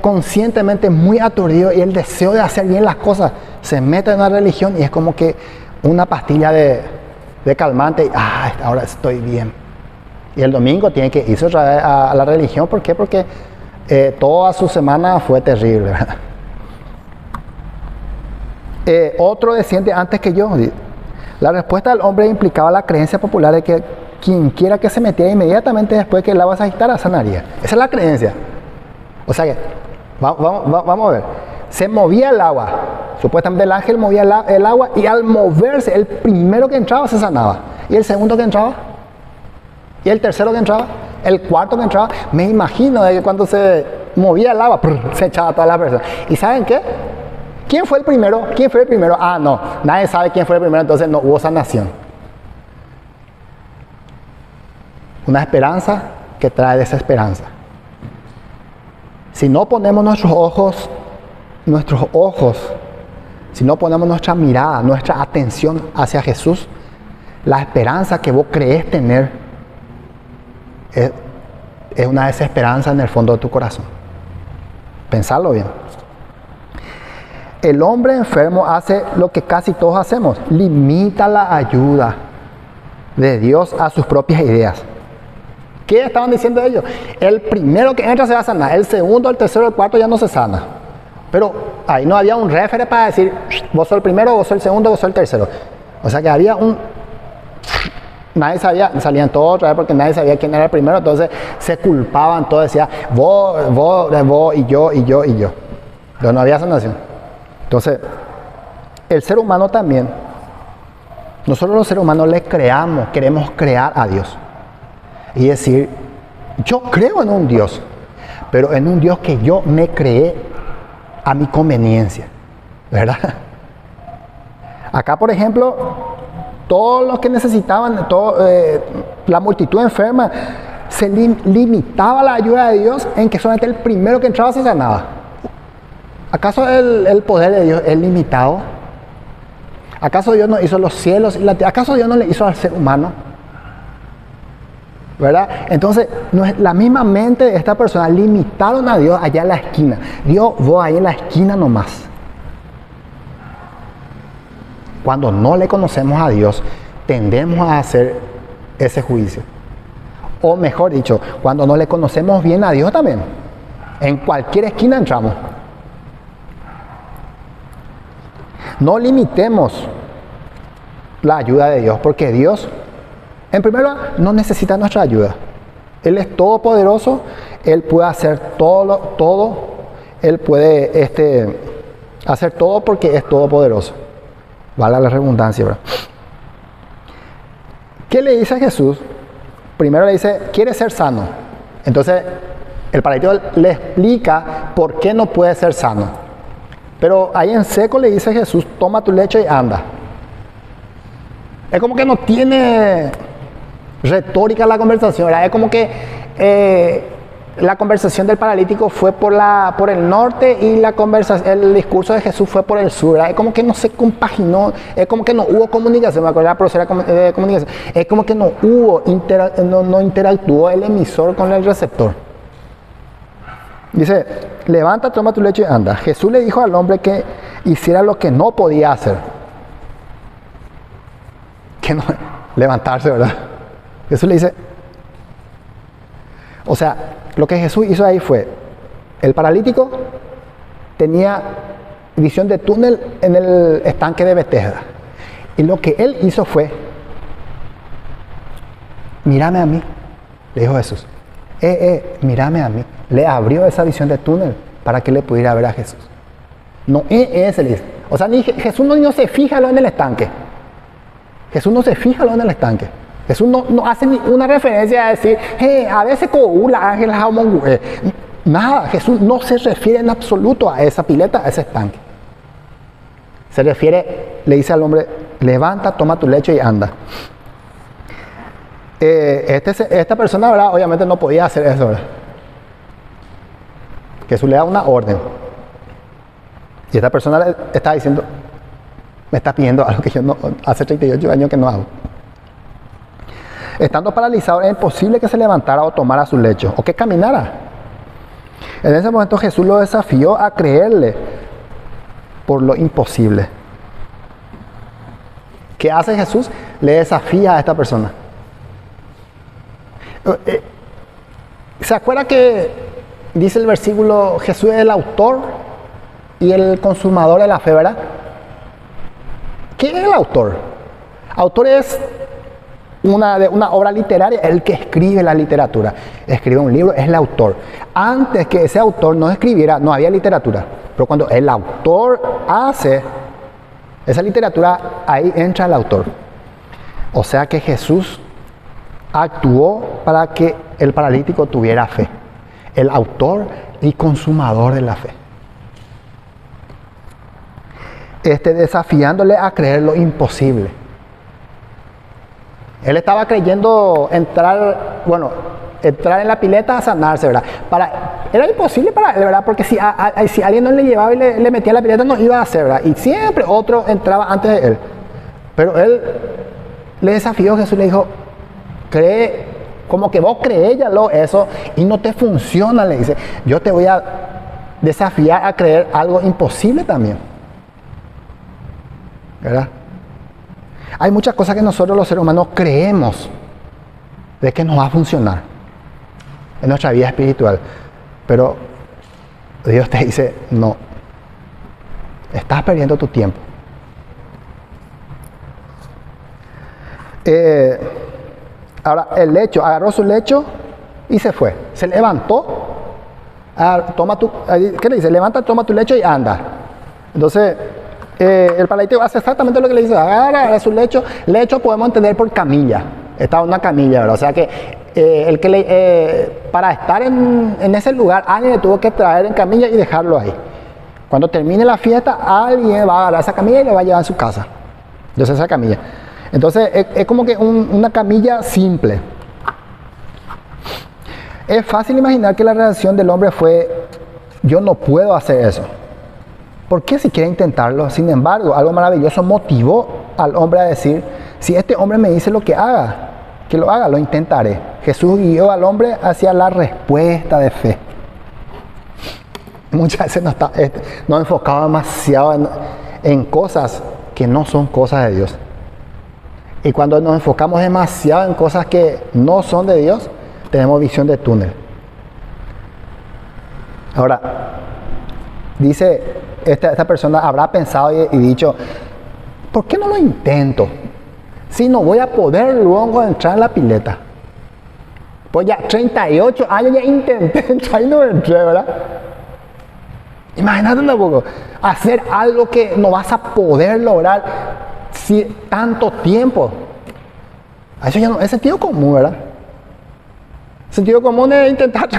conscientemente muy aturdido y el deseo de hacer bien las cosas se mete en la religión y es como que una pastilla de calmante y ahora estoy bien. Y el domingo tiene que irse otra vez a la religión. ¿Por qué? Porque toda su semana fue terrible, ¿verdad? Otro desciende antes que yo. La respuesta del hombre implicaba la creencia popular de que quien quiera que se metiera inmediatamente después que el agua se agitara sanaría. Esa es la creencia. O sea que, vamos a ver, se movía el agua, supuestamente el ángel movía el agua y al moverse, el primero que entraba se sanaba, y el segundo que entraba, y el tercero que entraba, el cuarto que entraba. Me imagino de que cuando se movía el agua, se echaba a todas las personas. ¿Y saben qué? ¿Quién fue el primero? ¿Quién fue el primero? No, nadie sabe quién fue el primero, entonces no hubo sanación. Una esperanza que trae desesperanza. Si no ponemos nuestros ojos, si no ponemos nuestra mirada, nuestra atención hacia Jesús, la esperanza que vos crees tener es una desesperanza en el fondo de tu corazón. Pensarlo bien. el hombre enfermo hace lo que casi todos hacemos, limita la ayuda de Dios a sus propias ideas. ¿Qué estaban diciendo ellos? El primero que entra se va a sanar, el segundo, el tercero, el cuarto ya no se sana. Pero ahí no había un referee para decir, vos sos el primero, vos sos el segundo, vos sos el tercero. O sea que había nadie sabía, salían todos otra vez porque nadie sabía quién era el primero, entonces se culpaban, todos decían, vos, y yo. Entonces no había sanación. Entonces, el ser humano también, nosotros los seres humanos le queremos crear a Dios. Y decir, yo creo en un Dios, pero en un Dios que yo me creé a mi conveniencia, ¿verdad? Acá, por ejemplo, todos los que necesitaban, la multitud enferma, se limitaba la ayuda de Dios en que solamente el primero que entraba se sanaba. ¿Acaso el poder de Dios es limitado? ¿Acaso Dios no hizo los cielos y la tierra? ¿Acaso Dios no le hizo al ser humano? ¿Verdad? Entonces, la misma mente de esta persona limitaron a Dios allá en la esquina. Dios, vos ahí en la esquina nomás. Cuando no le conocemos a Dios, tendemos a hacer ese juicio. O mejor dicho, cuando no le conocemos bien a Dios también. En cualquier esquina entramos. No limitemos la ayuda de Dios, porque Dios, en primer lugar, no necesita nuestra ayuda. Él es todopoderoso, Él puede hacer todo, Él puede hacer todo porque es todopoderoso. Vale la redundancia, ¿verdad? ¿Qué le dice a Jesús? Primero le dice, quiere ser sano. Entonces, el paralítico le explica por qué no puede ser sano. Pero ahí en seco le dice a Jesús, toma tu lecho y anda. Es como que no tiene retórica la conversación, ¿verdad? Es como que la conversación del paralítico fue por el norte y el discurso de Jesús fue por el sur, ¿verdad? Es como que no se compaginó, es como que no hubo comunicación, me acuerdo de la profesora de comunicación, es como que no hubo, no interactuó el emisor con el receptor. Dice, levanta, toma tu lecho y anda. Jesús le dijo al hombre que hiciera lo que no podía hacer. Que no, levantarse, ¿verdad? Jesús le dice, o sea, lo que Jesús hizo ahí fue, el paralítico tenía visión de túnel en el estanque de Betesda. Y lo que él hizo fue, mírame a mí, le dijo Jesús. Mírame a mí. Le abrió esa visión de túnel para que le pudiera ver a Jesús. No, se le dice. O sea, Jesús no se fija en el estanque. Jesús no se fija en el estanque. Jesús no hace ni una referencia a decir, a veces coula ángel nada, Jesús no se refiere en absoluto a esa pileta, a ese estanque. Se refiere, le dice al hombre, levanta, toma tu lecho y anda. Esta persona, ¿verdad? Obviamente no podía hacer eso, ¿verdad? Jesús le da una orden. Y esta persona le está diciendo, me está pidiendo algo que yo no, hace 38 años que no hago. Estando paralizado, era imposible que se levantara o tomara su lecho, o que caminara. En ese momento Jesús lo desafió a creerle por lo imposible. ¿Qué hace Jesús? Le desafía a esta persona. ¿Se acuerda que dice el versículo, Jesús es el autor y el consumador de la fe, ¿verdad? ¿Qué es el autor? Autor es de una obra literaria, el que escribe la literatura. Escribe un libro, es el autor. Antes que ese autor no escribiera, no había literatura. Pero cuando el autor hace esa literatura, ahí entra el autor. O sea que Jesús actuó para que el paralítico tuviera fe. El autor y consumador de la fe. Desafiándole a creer lo imposible. Él estaba creyendo entrar en la pileta a sanarse, ¿verdad? Era imposible para él, ¿verdad? Porque si alguien no le llevaba y le metía la pileta, no iba a hacer, ¿verdad? Y siempre otro entraba antes de él. Pero él le desafió, Jesús le dijo, cree, como que vos creés ya eso y no te funciona, le dice. Yo te voy a desafiar a creer algo imposible también. ¿verdad? Hay muchas cosas que nosotros los seres humanos creemos de que no va a funcionar en nuestra vida espiritual, pero Dios te dice, no, estás perdiendo tu tiempo. Ahora, el lecho, agarró su lecho y se fue. Se levantó, ¿qué le dice? Levanta, toma tu lecho y anda. Entonces, el paralítico hace exactamente lo que le dice, agarra su lecho. Lecho podemos entender por camilla. Estaba en una camilla, ¿verdad? O sea que para estar en ese lugar, alguien le tuvo que traer en camilla y dejarlo ahí. Cuando termine la fiesta, alguien va a agarrar esa camilla y le va a llevar a su casa. Entonces, esa camilla. Entonces, es como que una camilla simple. Es fácil imaginar que la reacción del hombre fue, yo no puedo hacer eso. ¿Por qué si quiere intentarlo? Sin embargo, algo maravilloso motivó al hombre a decir, si este hombre me dice lo que haga, que lo haga, lo intentaré. Jesús guió al hombre hacia la respuesta de fe. Muchas veces nos enfocamos demasiado en cosas que no son cosas de Dios. Y cuando nos enfocamos demasiado en cosas que no son de Dios, tenemos visión de túnel. Ahora, dice, esta persona habrá pensado y dicho, ¿por qué no lo intento? Si no voy a poder luego entrar en la pileta. Pues ya 38 años ya intenté entrar y no entré, ¿verdad? Imagínate un poco, hacer algo que no vas a poder lograr si tanto tiempo. Eso ya no es sentido común, ¿verdad? Sentido común es intentar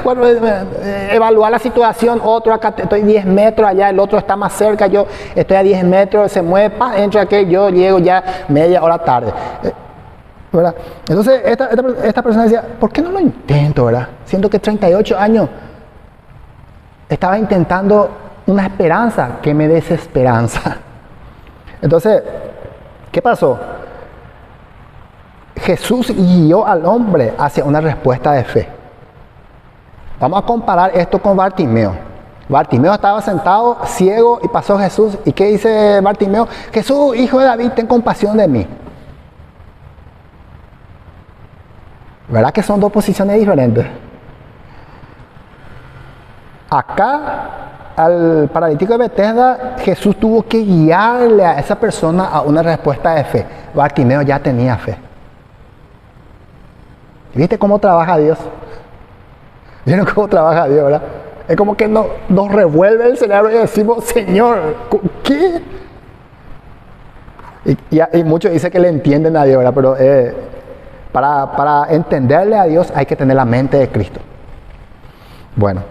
evaluar la situación. Otro acá, estoy 10 metros allá, el otro está más cerca, yo estoy a 10 metros, se mueve, entra aquel, yo llego ya media hora tarde, ¿verdad? Entonces esta persona decía, ¿por qué no lo intento, verdad? Siento que 38 años estaba intentando una esperanza que me desesperanza. Entonces, ¿qué pasó? Jesús guió al hombre hacia una respuesta de fe. Vamos a comparar esto con Bartimeo. Bartimeo estaba sentado, ciego, y pasó Jesús. ¿Y qué dice Bartimeo? Jesús, hijo de David, ten compasión de mí. ¿Verdad que son dos posiciones diferentes? Acá, al paralítico de Betesda, Jesús tuvo que guiarle a esa persona a una respuesta de fe. Bartimeo ya tenía fe. ¿Viste cómo trabaja Dios? ¿Vieron cómo trabaja Dios, verdad? Es como que nos revuelve el cerebro y decimos, Señor, ¿qué? Y muchos dicen que le entienden a Dios, ¿verdad? Pero para entenderle a Dios hay que tener la mente de Cristo. Bueno,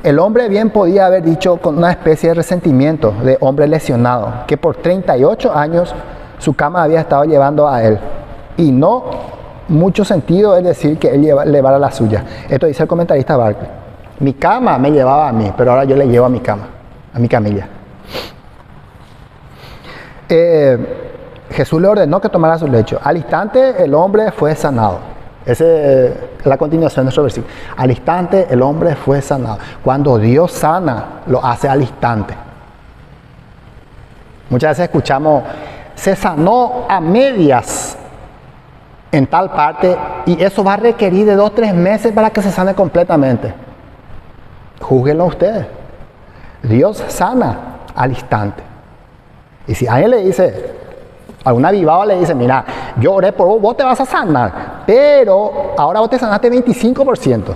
el hombre bien podía haber dicho con una especie de resentimiento de hombre lesionado, que por 38 años su cama había estado llevando a él. Y no mucho sentido es decir que él llevara la suya. Esto dice el comentarista Barclay. Mi cama me llevaba a mí, pero ahora yo le llevo a mi cama, a mi camilla. Jesús le ordenó que tomara su lecho. Al instante el hombre fue sanado. Esa es la continuación de nuestro versículo. Al instante el hombre fue sanado. Cuando Dios sana, lo hace al instante. Muchas veces escuchamos, se sanó a medias en tal parte, y eso va a requerir de 2 o 3 meses para que se sane completamente. Júzguenlo ustedes. Dios sana al instante. Y si alguien le dice, algún avivado le dice, mira, yo oré por vos, vos te vas a sanar, pero ahora vos te sanaste 25%.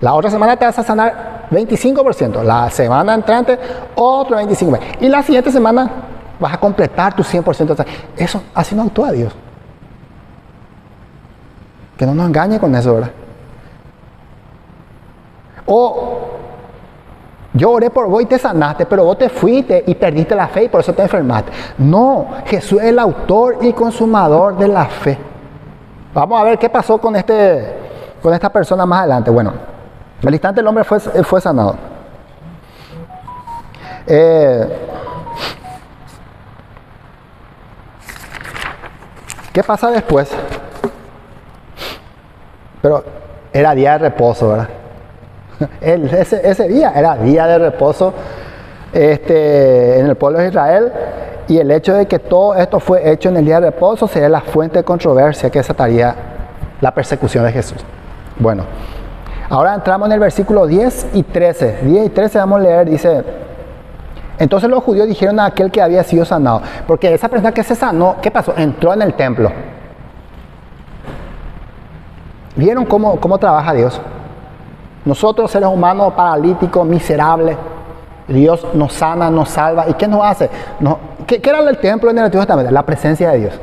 La otra semana te vas a sanar 25%. La semana entrante, otro 25%. Y la siguiente semana vas a completar tu 100%. Eso, así no actúa Dios. Que no nos engañe con eso, ¿verdad? O yo oré por vos y te sanaste, pero vos te fuiste y perdiste la fe y por eso te enfermaste. No, Jesús es el autor y consumador de la fe. Vamos a ver qué pasó con esta persona más adelante. Bueno, al instante el hombre fue sanado. ¿Qué pasa después? Pero era día de reposo, ¿verdad? Ese día era día de reposo en el pueblo de Israel. Y el hecho de que todo esto fue hecho en el día de reposo sería la fuente de controversia que desataría la persecución de Jesús. Bueno, ahora entramos en el versículo 10 y 13. 10 y 13 vamos a leer, dice: entonces los judíos dijeron a aquel que había sido sanado, porque esa persona que se sanó, ¿qué pasó? Entró en el templo. ¿Vieron cómo trabaja Dios? Nosotros, seres humanos paralíticos, miserables, Dios nos sana, nos salva. ¿Y qué nos hace? ¿Qué era el templo en el Antiguo Testamento? La presencia de Dios.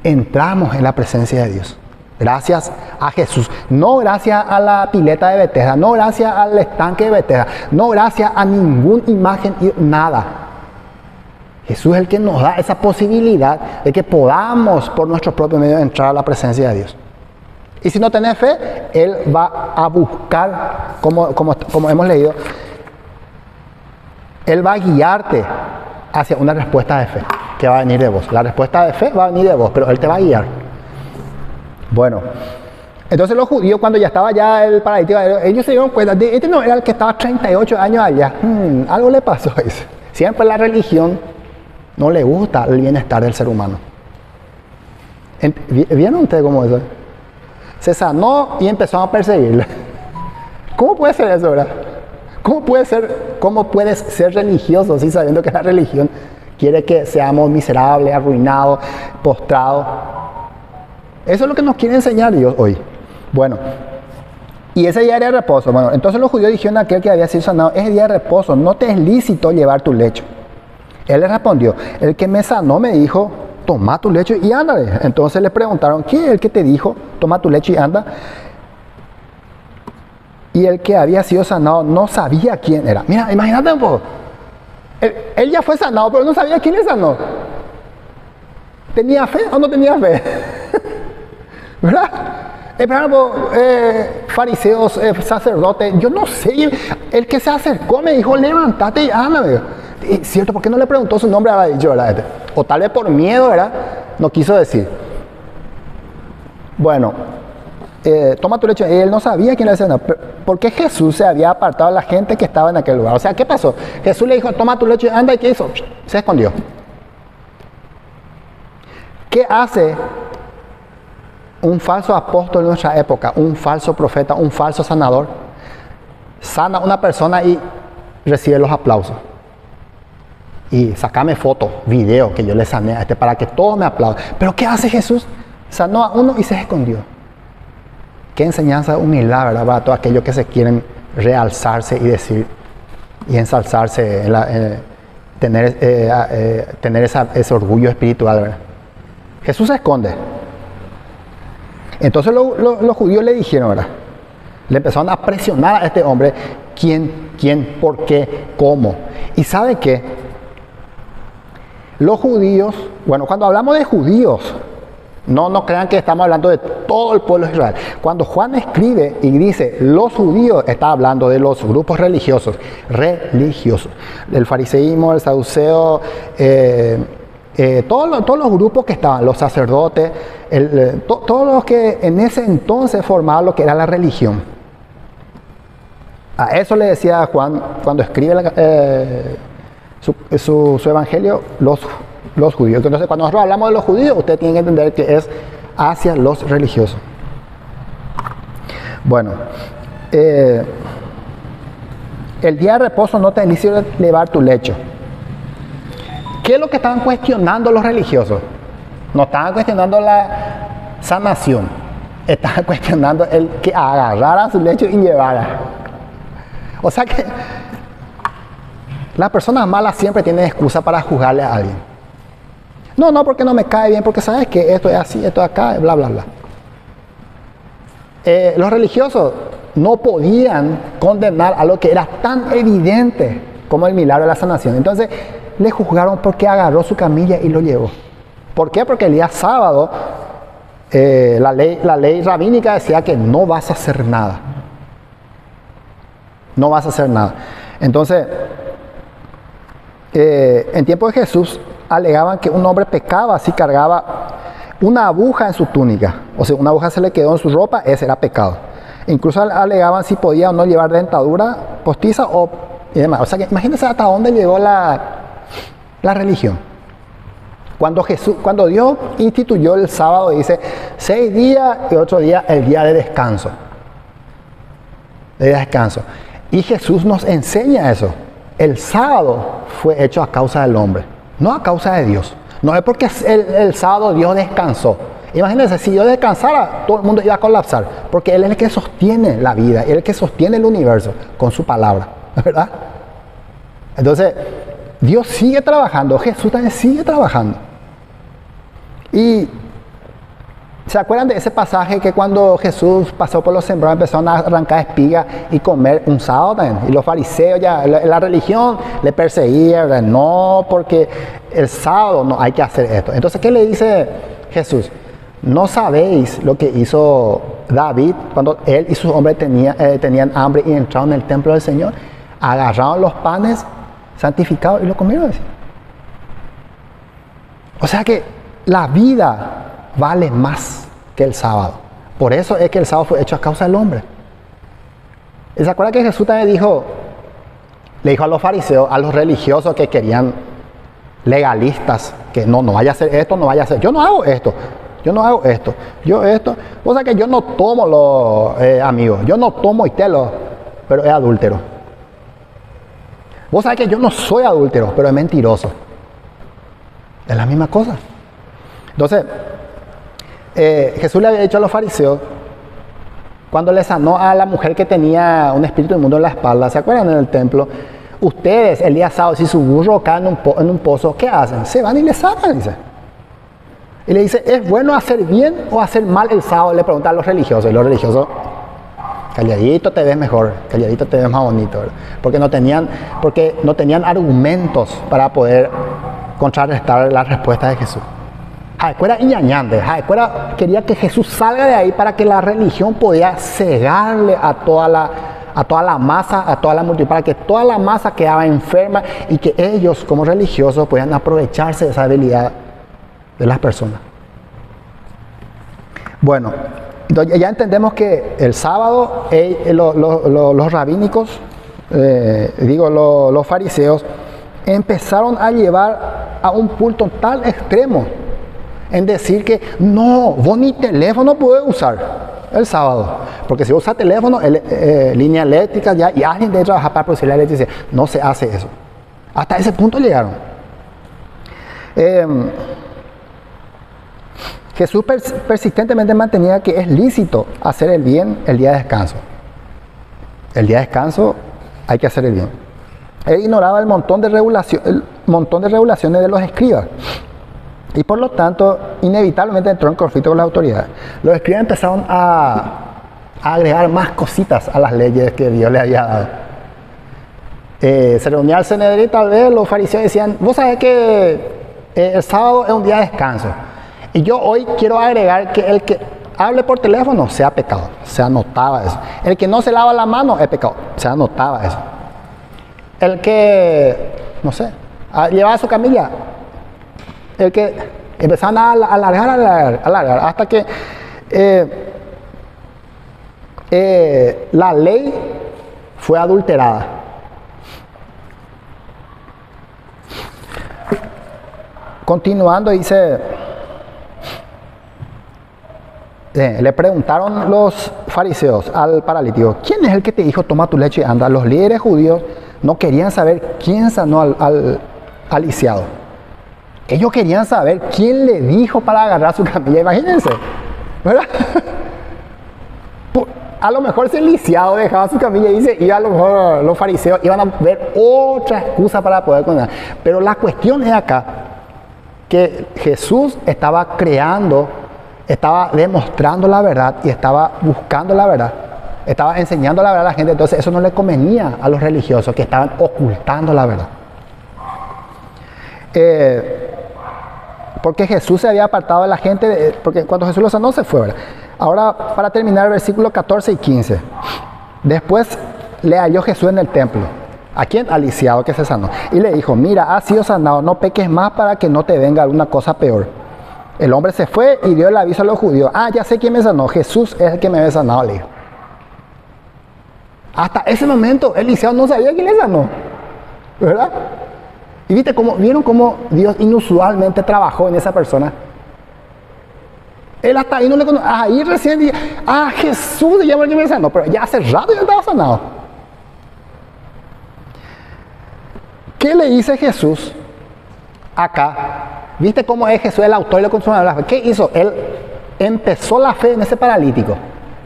Entramos en la presencia de Dios. Gracias a Jesús. No gracias a la pileta de Betesda. No gracias al estanque de Betesda. No gracias a ninguna imagen, nada. Jesús es el que nos da esa posibilidad de que podamos por nuestros propios medios entrar a la presencia de Dios. Y si no tenés fe, Él va a buscar, como hemos leído, Él va a guiarte hacia una respuesta de fe que va a venir de vos. La respuesta de fe va a venir de vos, pero Él te va a guiar. Bueno, entonces los judíos, cuando ya estaba ya el paralítico, ellos se dieron cuenta, este no era el que estaba 38 años allá. Algo le pasó a ese. Siempre la religión no le gusta el bienestar del ser humano. ¿Vieron ustedes cómo eso? Se sanó y empezó a perseguirle. ¿Cómo puede ser eso, verdad? ¿Cómo puedes ser religioso si sabiendo que la religión quiere que seamos miserables, arruinados, postrados? Eso es lo que nos quiere enseñar Dios hoy. Bueno, y ese día era de reposo. Bueno, entonces los judíos dijeron a aquel que había sido sanado: es día de reposo, no te es lícito llevar tu lecho. Él le respondió: el que me sanó me dijo, toma tu lecho y ándale. Entonces le preguntaron: ¿quién es el que te dijo, toma tu lecho y anda? Y el que había sido sanado no sabía quién era. Mira, imagínate un poco. Él ya fue sanado, pero no sabía quién le sanó. ¿Tenía fe o no tenía fe? ¿Verdad? Fariseos, sacerdotes, yo no sé. El que se acercó me dijo: levántate y anda. ¿Cierto? ¿Por qué no le preguntó su nombre? Había dicho, ¿verdad? O tal vez por miedo, ¿verdad? No quiso decir. Bueno, toma tu lecho. Él no sabía quién le decía, porque Jesús se había apartado de la gente que estaba en aquel lugar. O sea, ¿qué pasó? Jesús le dijo: toma tu lecho y anda. ¿Y qué hizo? Se escondió. ¿Qué hace un falso apóstol en nuestra época? Un falso profeta, un falso sanador. Sana a una persona y recibe los aplausos. Y sacame foto, video, que yo le sané a para que todos me aplaudan. ¿Pero qué hace Jesús? Sanó a uno y se escondió. Qué enseñanza de humildad, ¿verdad? Para todos aquellos que se quieren realzarse y decir y ensalzarse, tener ese orgullo espiritual, ¿verdad? Jesús se esconde. Entonces los judíos le dijeron, ¿verdad? Le empezaron a presionar a este hombre: ¿quién, por qué, cómo? ¿Y sabe qué? Los judíos, bueno, cuando hablamos de judíos, no crean que estamos hablando de todo el pueblo de Israel. Cuando Juan escribe y dice los judíos, está hablando de los grupos religiosos, del fariseísmo, el saduceo, todos los grupos que estaban, los sacerdotes, todos los que en ese entonces formaban lo que era la religión. A eso le decía Juan cuando escribe su evangelio, los judíos. Entonces, cuando nosotros hablamos de los judíos, usted tiene que entender que es hacia los religiosos. Bueno, el día de reposo no te es lícito llevar tu lecho. ¿Qué es lo que estaban cuestionando los religiosos? No estaban cuestionando la sanación, estaban cuestionando el que agarrara su lecho y llevara. O sea que las personas malas siempre tienen excusa para juzgarle a alguien. No, porque no me cae bien, porque sabes que esto es así, esto es acá, bla, bla, bla. Los religiosos no podían condenar a lo que era tan evidente como el milagro de la sanación. Entonces le juzgaron porque agarró su camilla y lo llevó. ¿Por qué? Porque el día sábado la ley rabínica decía que no vas a hacer nada. No vas a hacer nada. Entonces, en tiempo de Jesús alegaban que un hombre pecaba si cargaba una aguja en su túnica. O sea, una aguja se le quedó en su ropa, ese era pecado. Incluso alegaban si podía o no llevar dentadura postiza y demás. O sea, que imagínense hasta dónde llegó la religión. Cuando Dios instituyó el sábado, dice 6 días y otro día el día de descanso. De descanso. Y Jesús nos enseña eso. El sábado fue hecho a causa del hombre, no a causa de Dios. No es porque el sábado Dios descansó. Imagínense, si Dios descansara, todo el mundo iba a colapsar, porque Él es el que sostiene la vida, Él es el que sostiene el universo con su palabra, ¿verdad? Entonces, Dios sigue trabajando, Jesús también sigue trabajando. Y ¿se acuerdan de ese pasaje que cuando Jesús pasó por los sembrados empezaron a arrancar espigas y comer un sábado también? Y los fariseos, ya la religión le perseguía, ¿verdad? No, porque el sábado no hay que hacer esto. Entonces, ¿qué le dice Jesús? ¿No sabéis lo que hizo David cuando él y sus hombres tenían hambre y entraron en el templo del Señor? Agarraron los panes santificados y lo comieron así. O sea que la vida vale más que el sábado. Por eso es que el sábado fue hecho a causa del hombre. ¿Y se acuerdan que Jesús también le dijo a los fariseos, a los religiosos que querían legalistas, que no vaya a hacer esto, no vaya a hacer, yo no hago esto, yo esto. O sea que yo no tomo los amigos, yo no tomo Istelo, pero es adúltero. Vos sabés que yo no soy adúltero, pero es mentiroso. Es la misma cosa. Entonces, Jesús le había dicho a los fariseos, cuando le sanó a la mujer que tenía un espíritu inmundo en la espalda, ¿se acuerdan en el templo? Ustedes, el día sábado, si su burro cae en un pozo, ¿qué hacen? Se van y le sacan, dice. Y le dice, ¿es bueno hacer bien o hacer mal el sábado? Le preguntan a los religiosos. Y los religiosos, calladito te ves mejor, calladito te ves más bonito, ¿verdad? Porque no tenían argumentos para poder contrarrestar la respuesta de Jesús. Jaecuera iñañante, Jaecuera quería que Jesús salga de ahí para que la religión podía cegarle a toda la masa, a toda la multitud, para que toda la masa quedaba enferma y que ellos como religiosos podían aprovecharse de esa habilidad de las personas. Bueno, entonces ya entendemos que el sábado los rabínicos, los fariseos, empezaron a llevar a un punto tal extremo en decir que no, vos ni teléfono puedes usar el sábado, porque si usa teléfono, línea eléctrica ya, y alguien debe trabajar para producir la electricidad. No se hace eso. Hasta ese punto llegaron. Jesús persistentemente mantenía que es lícito hacer el bien el día de descanso. El día de descanso hay que hacer el bien. Él ignoraba el montón de regulaciones de los escribas. Y por lo tanto, inevitablemente entró en conflicto con las autoridades. Los escribas empezaron a agregar más cositas a las leyes que Dios le había dado. Se reunía el Sanedrín, tal vez los fariseos decían, vos sabés que el sábado es un día de descanso. Y yo hoy quiero agregar que el que hable por teléfono sea pecado. Se anotaba eso. El que no se lava la mano es pecado. Se anotaba eso. El que, no sé, llevaba su camilla. El que empezaban a alargar hasta que la ley fue adulterada. Continuando dice, le preguntaron los fariseos al paralítico, ¿quién es el que te dijo toma tu leche y anda? Los líderes judíos no querían saber quién sanó al lisiado. Ellos querían saber quién le dijo para agarrar su camilla, imagínense, ¿verdad? A lo mejor si el lisiado dejaba su camilla y a lo mejor los fariseos iban a ver otra excusa para poder condenar. Pero la cuestión es acá, que Jesús estaba estaba demostrando la verdad y estaba buscando la verdad. Estaba enseñando la verdad a la gente, entonces eso no le convenía a los religiosos que estaban ocultando la verdad. Porque Jesús se había apartado de la gente, porque cuando Jesús lo sanó se fue, ¿verdad? Ahora, para terminar, versículos 14 y 15. Después le halló Jesús en el templo. ¿A quién? Al lisiado que se sanó. Y le dijo, mira, has sido sanado, no peques más para que no te venga alguna cosa peor. El hombre se fue y dio el aviso a los judíos. Ya sé quién me sanó, Jesús es el que me había sanado, le dijo. Hasta ese momento el lisiado no sabía quién le sanó, ¿verdad? Y vieron cómo Dios inusualmente trabajó en esa persona. Él hasta ahí no le conoce. Ahí recién dije, Jesús, ya me sanó, pero ya hace rato ya estaba sanado. ¿Qué le dice Jesús acá? ¿Viste cómo es Jesús el autor y el consumador de la fe? ¿Qué hizo? Él empezó la fe en ese paralítico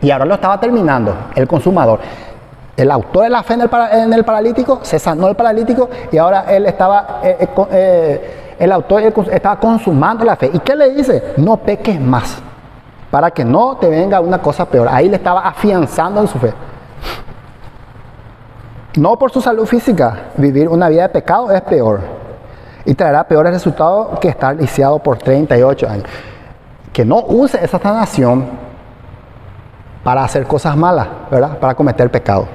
y ahora lo estaba terminando, el consumador. El autor de la fe en el paralítico, se sanó el paralítico y ahora él estaba, el autor estaba consumando la fe. ¿Y qué le dice? No peques más, para que no te venga una cosa peor. Ahí le estaba afianzando en su fe. No por su salud física, vivir una vida de pecado es peor y traerá peores resultados que estar lisiado por 38 años. Que no use esa sanación para hacer cosas malas, ¿verdad? Para cometer pecado.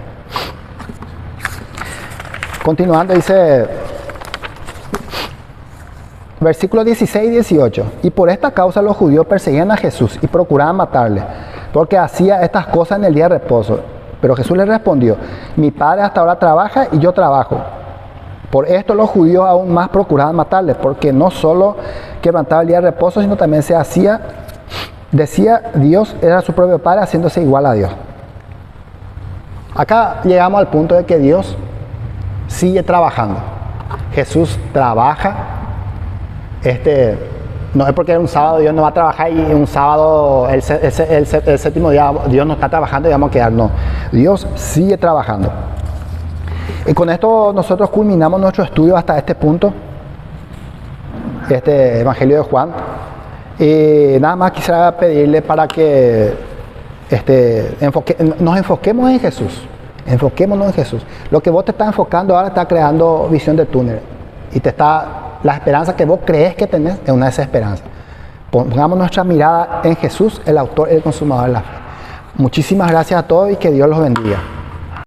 Continuando dice, versículos 16 y 18. Y por esta causa los judíos perseguían a Jesús y procuraban matarle, porque hacía estas cosas en el día de reposo. Pero Jesús les respondió, mi Padre hasta ahora trabaja y yo trabajo. Por esto los judíos aún más procuraban matarle, porque no solo quebrantaba el día de reposo, sino también decía Dios era su propio Padre, haciéndose igual a Dios. Acá llegamos al punto de que Dios sigue trabajando. Jesús trabaja. No es porque un sábado Dios no va a trabajar y un sábado, el séptimo día, Dios no está trabajando y vamos a quedar. No, Dios sigue trabajando. Y con esto nosotros culminamos nuestro estudio hasta este punto, este Evangelio de Juan. Y nada más quisiera pedirle para que nos enfoquemos en Jesús. Enfoquémonos en Jesús. Lo que vos te estás enfocando ahora está creando visión de túnel. Y la esperanza que vos crees que tenés es una desesperanza. Pongamos nuestra mirada en Jesús, el autor y el consumador de la fe. Muchísimas gracias a todos y que Dios los bendiga.